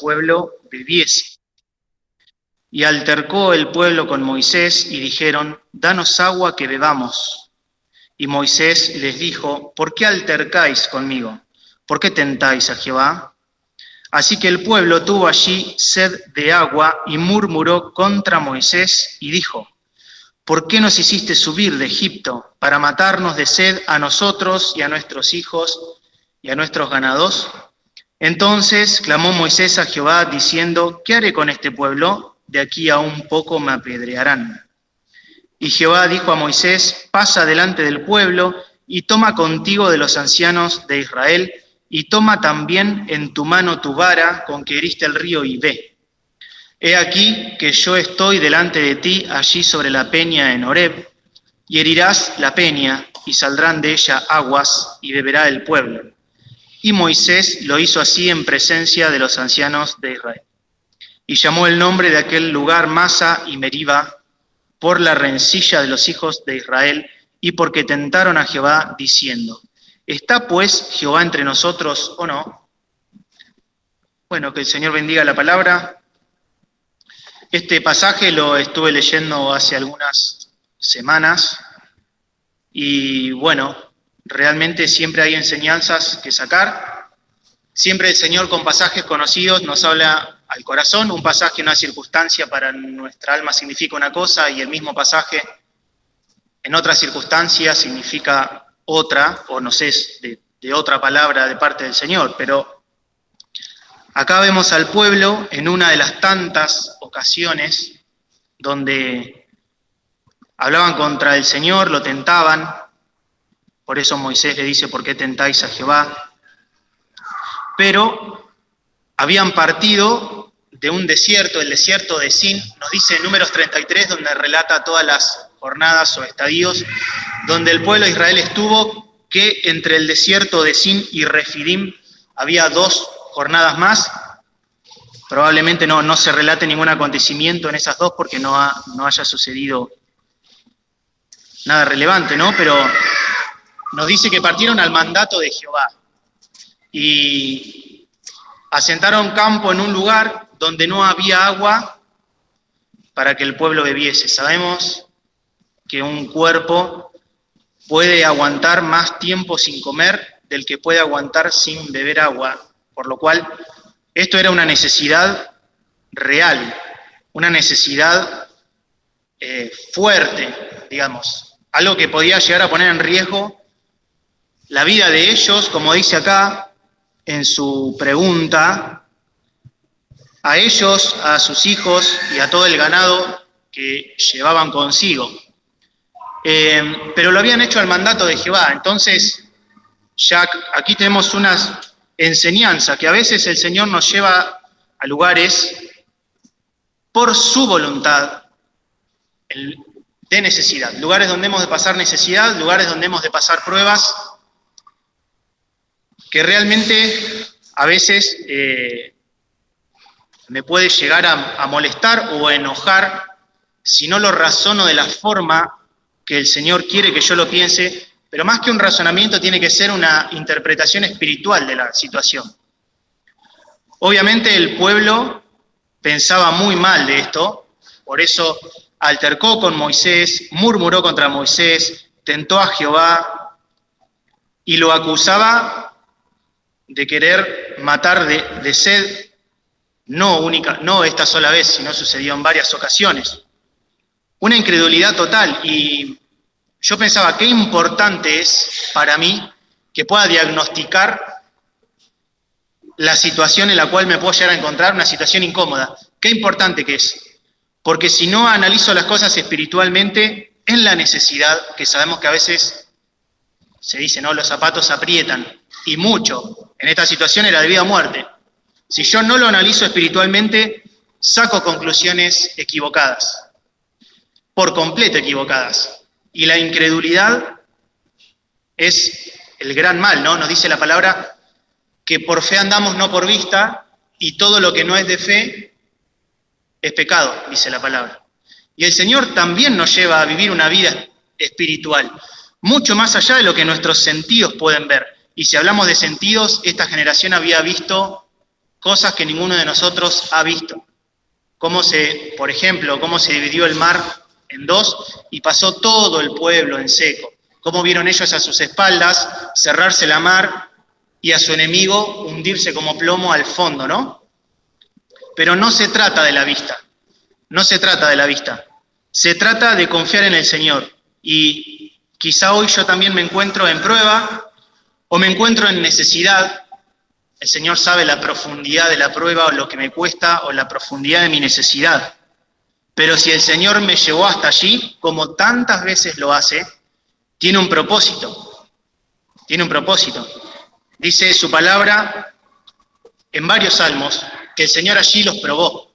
pueblo bebiese. Y altercó el pueblo con Moisés y dijeron: danos agua que bebamos. Y Moisés les dijo: ¿por qué altercáis conmigo? ¿Por qué tentáis a Jehová? Así que el pueblo tuvo allí sed de agua y murmuró contra Moisés y dijo: ¿por qué nos hiciste subir de Egipto para matarnos de sed a nosotros y a nuestros hijos y a nuestros ganados? Entonces clamó Moisés a Jehová diciendo: ¿qué haré con este pueblo? De aquí a un poco me apedrearán. Y Jehová dijo a Moisés: pasa delante del pueblo y toma contigo de los ancianos de Israel, y toma también en tu mano tu vara con que heriste el río, y ve. He aquí que yo estoy delante de ti allí sobre la peña en Horeb, y herirás la peña, y saldrán de ella aguas, y beberá el pueblo. Y Moisés lo hizo así en presencia de los ancianos de Israel. Y llamó el nombre de aquel lugar Masa y Meriba, por la rencilla de los hijos de Israel, y porque tentaron a Jehová, diciendo: ¿está pues Jehová entre nosotros o no? Bueno, que el Señor bendiga la palabra. Este pasaje lo estuve leyendo hace algunas semanas y bueno, realmente siempre hay enseñanzas que sacar. Siempre el Señor con pasajes conocidos nos habla al corazón. Un pasaje, una circunstancia para nuestra alma significa una cosa, y el mismo pasaje en otra circunstancia significa otra, o no sé, de otra palabra de parte del Señor. Pero acá vemos al pueblo en una de las tantas ocasiones donde hablaban contra el Señor, lo tentaban. Por eso Moisés le dice: ¿por qué tentáis a Jehová? Pero habían partido de un desierto, el desierto de Sin, nos dice en Números 33, donde relata todas las jornadas o estadios donde el pueblo de Israel estuvo, que entre el desierto de Sin y Refidim había 2 jornadas más. Probablemente no se relate ningún acontecimiento en esas 2 porque no haya sucedido nada relevante, ¿no? Pero nos dice que partieron al mandato de Jehová y asentaron campo en un lugar donde no había agua para que el pueblo bebiese. Sabemos que un cuerpo puede aguantar más tiempo sin comer del que puede aguantar sin beber agua, por lo cual esto era una necesidad real, una necesidad fuerte, digamos, algo que podía llegar a poner en riesgo la vida de ellos, como dice acá en su pregunta, a ellos, a sus hijos y a todo el ganado que llevaban consigo. Pero lo habían hecho al mandato de Jehová. Entonces, ya aquí tenemos una enseñanza, que a veces el Señor nos lleva a lugares por su voluntad de necesidad, lugares donde hemos de pasar necesidad, lugares donde hemos de pasar pruebas, que realmente a veces me puede llegar a molestar o a enojar si no lo razono de la forma que el Señor quiere que yo lo piense, pero más que un razonamiento tiene que ser una interpretación espiritual de la situación. Obviamente el pueblo pensaba muy mal de esto, por eso altercó con Moisés, murmuró contra Moisés, tentó a Jehová y lo acusaba de querer matar de sed, no esta sola vez, sino sucedió en varias ocasiones. Una incredulidad total, y yo pensaba, qué importante es para mí que pueda diagnosticar la situación en la cual me puedo llegar a encontrar, una situación incómoda. Qué importante que es, porque si no analizo las cosas espiritualmente, en la necesidad, que sabemos que a veces se dice, ¿no?, los zapatos aprietan, y mucho, en esta situación era de vida o muerte. Si yo no lo analizo espiritualmente, saco conclusiones equivocadas, por completo equivocadas. Y la incredulidad es el gran mal, ¿no? Nos dice la palabra que por fe andamos, no por vista, y todo lo que no es de fe es pecado, dice la palabra. Y el Señor también nos lleva a vivir una vida espiritual, mucho más allá de lo que nuestros sentidos pueden ver. Y si hablamos de sentidos, esta generación había visto cosas que ninguno de nosotros ha visto. Por ejemplo, cómo se dividió el mar en dos y pasó todo el pueblo en seco. Cómo vieron ellos a sus espaldas cerrarse la mar y a su enemigo hundirse como plomo al fondo, ¿no? Pero no se trata de la vista, no se trata de la vista. Se trata de confiar en el Señor. Y quizá hoy yo también me encuentro en prueba o me encuentro en necesidad. El Señor sabe la profundidad de la prueba o lo que me cuesta o la profundidad de mi necesidad. Pero si el Señor me llevó hasta allí, como tantas veces lo hace, tiene un propósito. Tiene un propósito. Dice su palabra en varios salmos que el Señor allí los probó.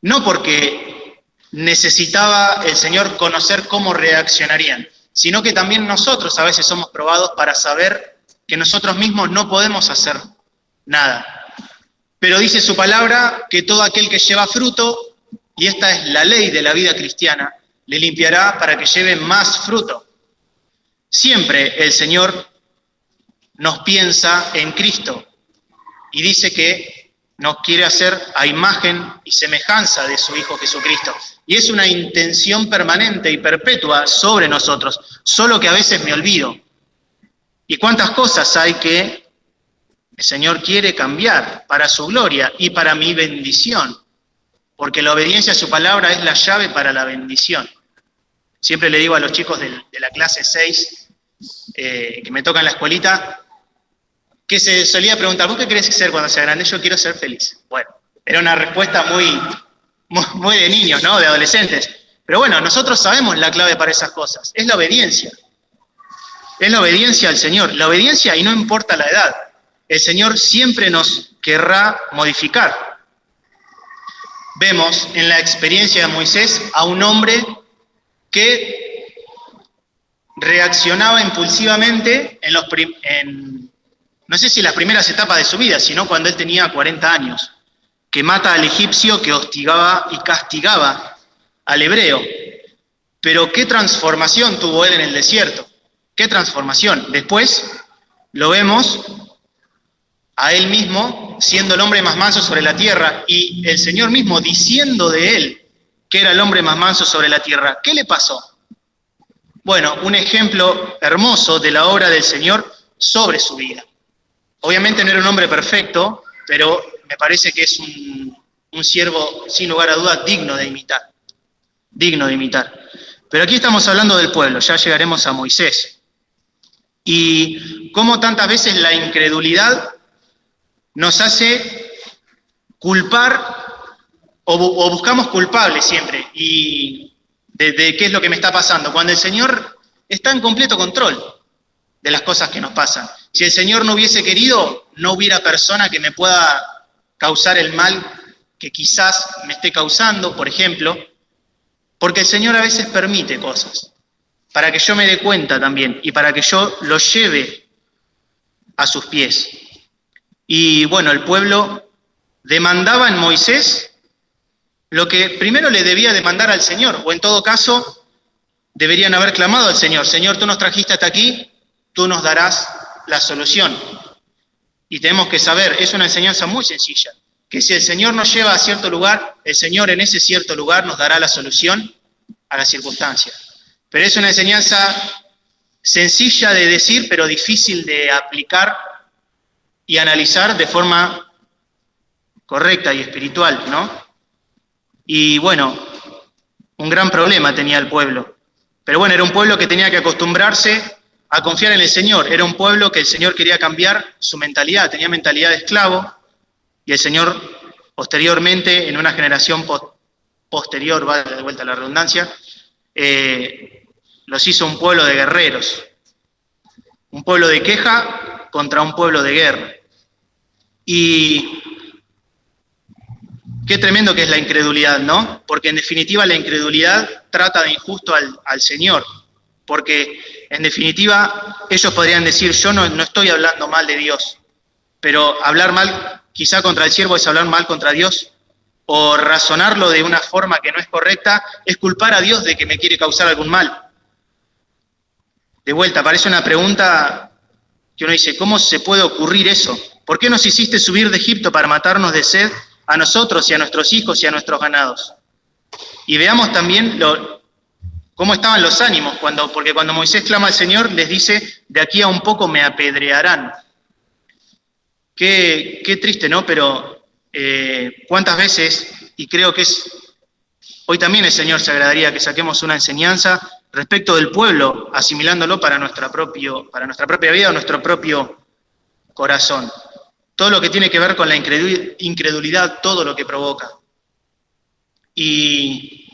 No porque necesitaba el Señor conocer cómo reaccionarían, sino que también nosotros a veces somos probados para saber que nosotros mismos no podemos hacer nada. Pero dice su palabra que todo aquel que lleva fruto, y esta es la ley de la vida cristiana, le limpiará para que lleve más fruto. Siempre el Señor nos piensa en Cristo y dice que nos quiere hacer a imagen y semejanza de su Hijo Jesucristo. Y es una intención permanente y perpetua sobre nosotros, solo que a veces me olvido. ¿Y cuántas cosas hay que el Señor quiere cambiar para su gloria y para mi bendición? Porque la obediencia a su palabra es la llave para la bendición. Siempre le digo a los chicos de la clase 6, que me tocan la escuelita, que se solía preguntar, ¿vos qué querés ser cuando sea grande? Yo quiero ser feliz. Bueno, era una respuesta muy de niños, ¿no? De adolescentes. Pero bueno, nosotros sabemos la clave para esas cosas. Es la obediencia. Es la obediencia al Señor. La obediencia, y no importa la edad. El Señor siempre nos querrá modificar. Vemos en la experiencia de Moisés a un hombre que reaccionaba impulsivamente no sé si las primeras etapas de su vida, sino cuando él tenía 40 años, que mata al egipcio que hostigaba y castigaba al hebreo. Pero qué transformación tuvo él en el desierto, qué transformación. Después lo vemos a él mismo siendo el hombre más manso sobre la tierra y el Señor mismo diciendo de él que era el hombre más manso sobre la tierra. ¿Qué le pasó? Bueno, un ejemplo hermoso de la obra del Señor sobre su vida. Obviamente no era un hombre perfecto, pero me parece que es un siervo, sin lugar a dudas, digno de imitar. Digno de imitar. Pero aquí estamos hablando del pueblo, ya llegaremos a Moisés. Y cómo tantas veces la incredulidad nos hace culpar o buscamos culpables siempre y de qué es lo que me está pasando, cuando el Señor está en completo control de las cosas que nos pasan. Si el Señor no hubiese querido, no hubiera persona que me pueda causar el mal que quizás me esté causando, por ejemplo, porque el Señor a veces permite cosas para que yo me dé cuenta también y para que yo lo lleve a sus pies. Y bueno, el pueblo demandaba en Moisés lo que primero le debía demandar al Señor, o en todo caso deberían haber clamado al Señor: Señor, tú nos trajiste hasta aquí, tú nos darás la solución. Y tenemos que saber, es una enseñanza muy sencilla, que si el Señor nos lleva a cierto lugar, el Señor en ese cierto lugar nos dará la solución a la circunstancia. Pero es una enseñanza sencilla de decir, pero difícil de aplicar y analizar de forma correcta y espiritual, ¿no? Y bueno, un gran problema tenía el pueblo. Pero bueno, era un pueblo que tenía que acostumbrarse a confiar en el Señor. Era un pueblo que el Señor quería cambiar su mentalidad. Tenía mentalidad de esclavo y el Señor posteriormente, en una generación posterior, va de vuelta a la redundancia, los hizo un pueblo de guerreros. Un pueblo de queja contra un pueblo de guerra. Y qué tremendo que es la incredulidad, ¿no? Porque en definitiva la incredulidad trata de injusto al Señor. Porque en definitiva ellos podrían decir, yo no estoy hablando mal de Dios, pero hablar mal quizá contra el siervo es hablar mal contra Dios, o razonarlo de una forma que no es correcta es culpar a Dios de que me quiere causar algún mal. De vuelta, parece una pregunta que uno dice, ¿cómo se puede ocurrir eso? ¿Por qué nos hiciste subir de Egipto para matarnos de sed a nosotros y a nuestros hijos y a nuestros ganados? Y veamos también cómo estaban los ánimos, porque cuando Moisés clama al Señor, les dice, de aquí a un poco me apedrearán. Qué triste, ¿no? Pero cuántas veces, y creo que hoy también el Señor se agradaría que saquemos una enseñanza respecto del pueblo, asimilándolo para nuestra propia vida o nuestro propio corazón. Todo lo que tiene que ver con la incredulidad, todo lo que provoca. Y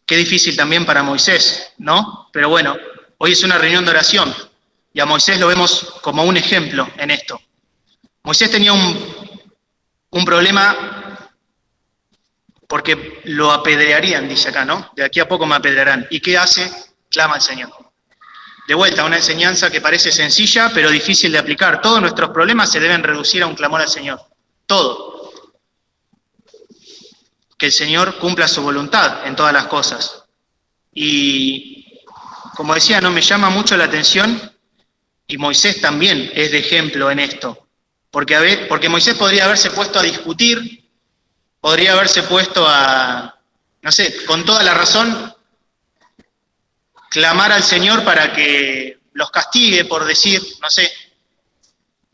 qué difícil también para Moisés, ¿no? Pero bueno, hoy es una reunión de oración y a Moisés lo vemos como un ejemplo en esto. Moisés tenía un problema porque lo apedrearían, dice acá, ¿no? De aquí a poco me apedrearán. ¿Y qué hace? Clama al Señor. De vuelta, una enseñanza que parece sencilla, pero difícil de aplicar. Todos nuestros problemas se deben reducir a un clamor al Señor. Todo. Que el Señor cumpla su voluntad en todas las cosas. Y, como decía, no me llama mucho la atención, y Moisés también es de ejemplo en esto. Porque Moisés podría haberse puesto a discutir, podría haberse puesto a, no sé, con toda la razón, clamar al Señor para que los castigue, por decir, no sé.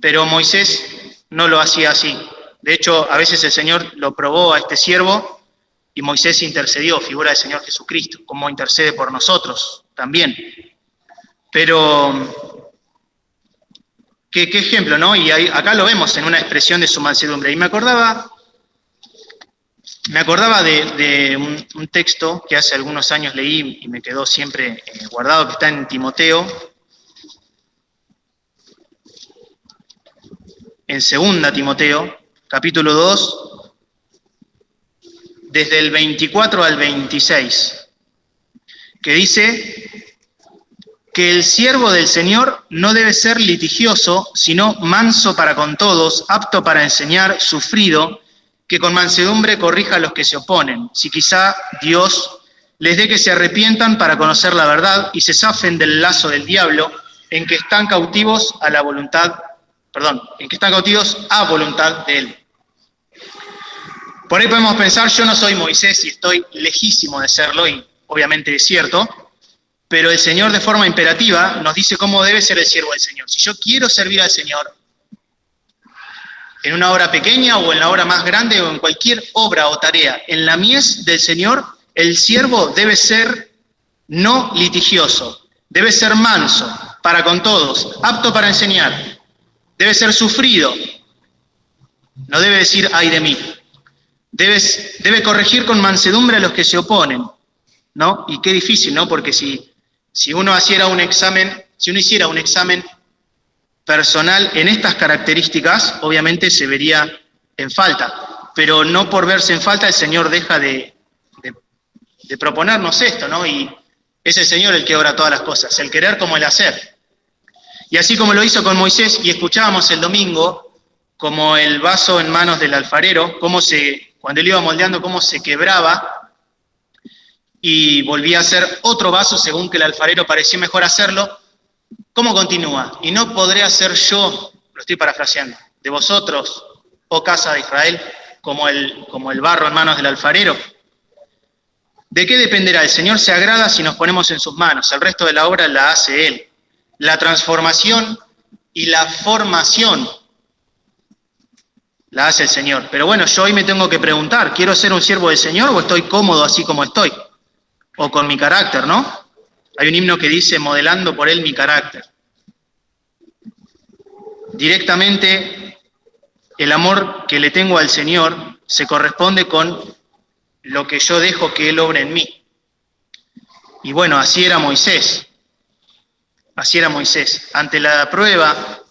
Pero Moisés no lo hacía así. De hecho, a veces el Señor lo probó a este siervo y Moisés intercedió, figura del Señor Jesucristo, como intercede por nosotros también. Pero, qué ejemplo, ¿no? Y acá lo vemos en una expresión de su mansedumbre. Y me acordaba de un texto que hace algunos años leí y me quedó siempre guardado, que está en Timoteo, en 2 Timoteo, capítulo 2, desde el 24 al 26, que dice que el siervo del Señor no debe ser litigioso, sino manso para con todos, apto para enseñar, sufrido, que con mansedumbre corrija a los que se oponen, si quizá Dios les dé que se arrepientan para conocer la verdad y se zafen del lazo del diablo, en que están cautivos a voluntad de Él. Por ahí podemos pensar, yo no soy Moisés y estoy lejísimo de serlo, y obviamente es cierto, pero el Señor de forma imperativa nos dice cómo debe ser el siervo del Señor. Si yo quiero servir al Señor, en una obra pequeña o en la obra más grande o en cualquier obra o tarea, en la mies del Señor, el siervo debe ser no litigioso, debe ser manso para con todos, apto para enseñar, debe ser sufrido, no debe decir ay de mí, debe corregir con mansedumbre a los que se oponen, ¿no? Y qué difícil, ¿no? Porque si uno hiciera un examen personal en estas características, obviamente se vería en falta, pero no por verse en falta el Señor deja de proponernos esto, ¿no? Y es el Señor el que obra todas las cosas, el querer como el hacer. Y así como lo hizo con Moisés, y escuchábamos el domingo, como el vaso en manos del alfarero, cuando él iba moldeando, cómo se quebraba y volvía a ser otro vaso según que el alfarero parecía mejor hacerlo. ¿Cómo continúa? Y no podré hacer yo, lo estoy parafraseando, de vosotros, oh casa de Israel, como el barro en manos del alfarero. ¿De qué dependerá? El Señor se agrada si nos ponemos en sus manos, el resto de la obra la hace Él. La transformación y la formación la hace el Señor. Pero bueno, yo hoy me tengo que preguntar, ¿quiero ser un siervo del Señor o estoy cómodo así como estoy? O con mi carácter, ¿no? Hay un himno que dice, modelando por Él mi carácter. Directamente, el amor que le tengo al Señor se corresponde con lo que yo dejo que Él obre en mí. Y bueno, así era Moisés. Ante la prueba,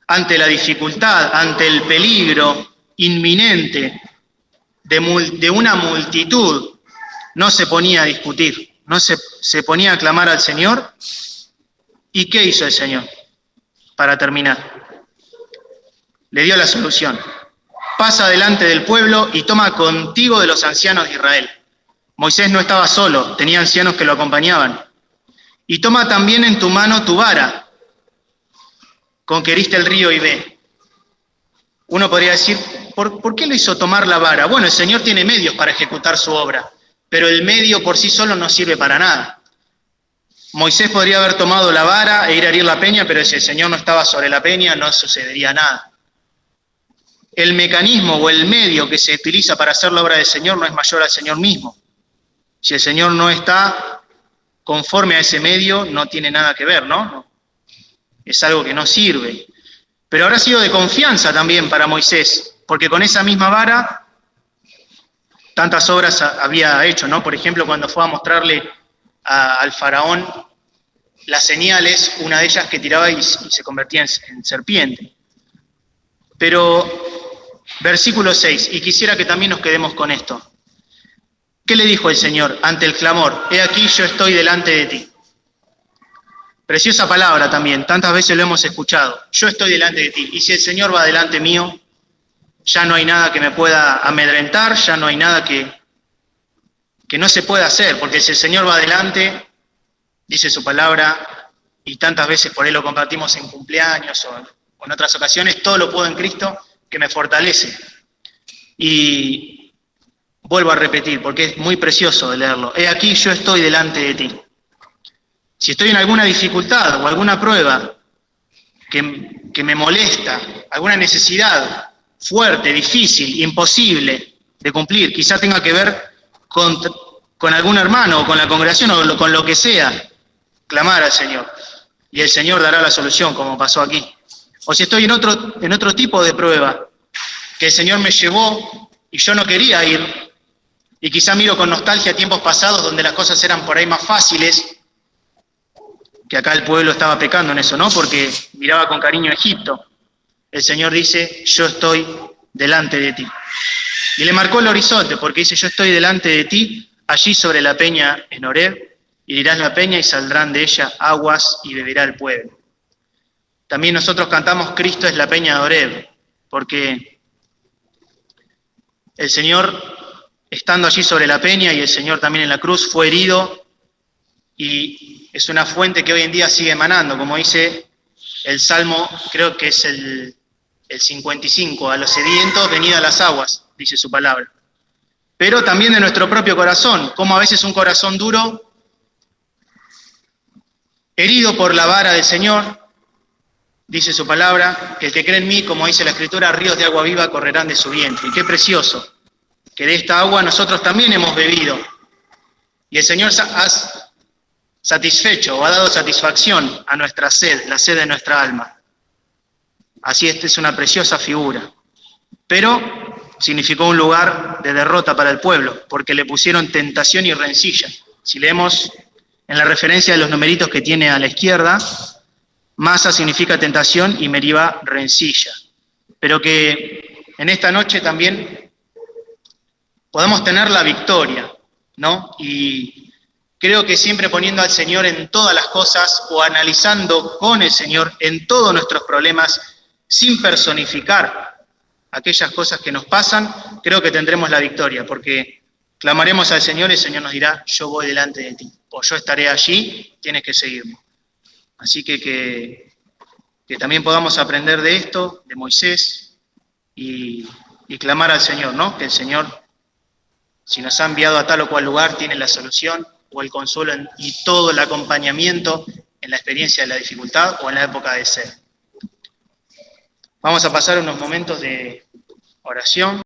ante la dificultad, ante el peligro inminente de una multitud, no se ponía a discutir, no se ponía a clamar al Señor. ¿Y qué hizo el Señor? Para terminar, le dio la solución. Pasa delante del pueblo y toma contigo de los ancianos de Israel. Moisés no estaba solo, tenía ancianos que lo acompañaban. Y toma también en tu mano tu vara. conqueriste el río y ve. Uno podría decir, ¿por qué lo hizo tomar la vara? Bueno, el Señor tiene medios para ejecutar su obra, pero el medio por sí solo no sirve para nada. Moisés podría haber tomado la vara e ir a herir la peña, pero si el Señor no estaba sobre la peña, no sucedería nada. El mecanismo o el medio que se utiliza para hacer la obra del Señor no es mayor al Señor mismo. Si el Señor no está conforme a ese medio, no tiene nada que ver, ¿no? Es algo que no sirve. Pero habrá sido de confianza también para Moisés, porque con esa misma vara tantas obras había hecho, ¿no? Por ejemplo, cuando fue a mostrarle al faraón las señales, una de ellas que tiraba y se convertía en serpiente. Pero, versículo 6, y quisiera que también nos quedemos con esto. ¿Qué le dijo el Señor ante el clamor? He aquí, yo estoy delante de ti. Preciosa palabra también, tantas veces lo hemos escuchado. Yo estoy delante de ti. Y si el Señor va delante mío, ya no hay nada que me pueda amedrentar, ya no hay nada que no se pueda hacer, porque si el Señor va adelante, dice su palabra, y tantas veces por Él lo compartimos en cumpleaños o en otras ocasiones, todo lo puedo en Cristo que me fortalece. Y vuelvo a repetir, porque es muy precioso de leerlo. He aquí, yo estoy delante de ti. Si estoy en alguna dificultad o alguna prueba que me molesta, alguna necesidad fuerte, difícil, imposible de cumplir, quizá tenga que ver con algún hermano o con la congregación o con lo que sea, clamar al Señor. Y el Señor dará la solución, como pasó aquí. O si estoy en otro tipo de prueba, que el Señor me llevó y yo no quería ir, y quizá miro con nostalgia tiempos pasados donde las cosas eran por ahí más fáciles, que acá el pueblo estaba pecando en eso, ¿no? Porque miraba con cariño a Egipto. El Señor dice, yo estoy delante de ti. Y le marcó el horizonte, porque dice, yo estoy delante de ti, allí sobre la peña en Horeb, y dirás la peña y saldrán de ella aguas y beberá el pueblo. También nosotros cantamos, Cristo es la peña de Horeb, porque el Señor, estando allí sobre la peña, y el Señor también en la cruz, fue herido, y es una fuente que hoy en día sigue emanando, como dice el Salmo, creo que es el 55, a los sedientos venid a las aguas, dice su palabra. Pero también de nuestro propio corazón, como a veces un corazón duro, herido por la vara del Señor, dice su palabra, que el que cree en mí, como dice la Escritura, ríos de agua viva correrán de su vientre. Y qué precioso, que de esta agua nosotros también hemos bebido. Y el Señor ha satisfecho o ha dado satisfacción a nuestra sed, la sed de nuestra alma. Así esta es una preciosa figura. Pero significó un lugar de derrota para el pueblo, porque le pusieron tentación y rencilla. Si leemos en la referencia de los numeritos que tiene a la izquierda, Masa significa tentación y Meribá rencilla. Pero que en esta noche también podamos tener la victoria, ¿no? Y creo que siempre poniendo al Señor en todas las cosas o analizando con el Señor en todos nuestros problemas, sin personificar aquellas cosas que nos pasan, creo que tendremos la victoria, porque clamaremos al Señor y el Señor nos dirá, yo voy delante de ti, o yo estaré allí, tienes que seguirme. Así que también podamos aprender de esto, de Moisés, y clamar al Señor, ¿no? Que el Señor, si nos ha enviado a tal o cual lugar, tiene la solución o el consuelo y todo el acompañamiento en la experiencia de la dificultad o en la época de sed. Vamos a pasar unos momentos de oración.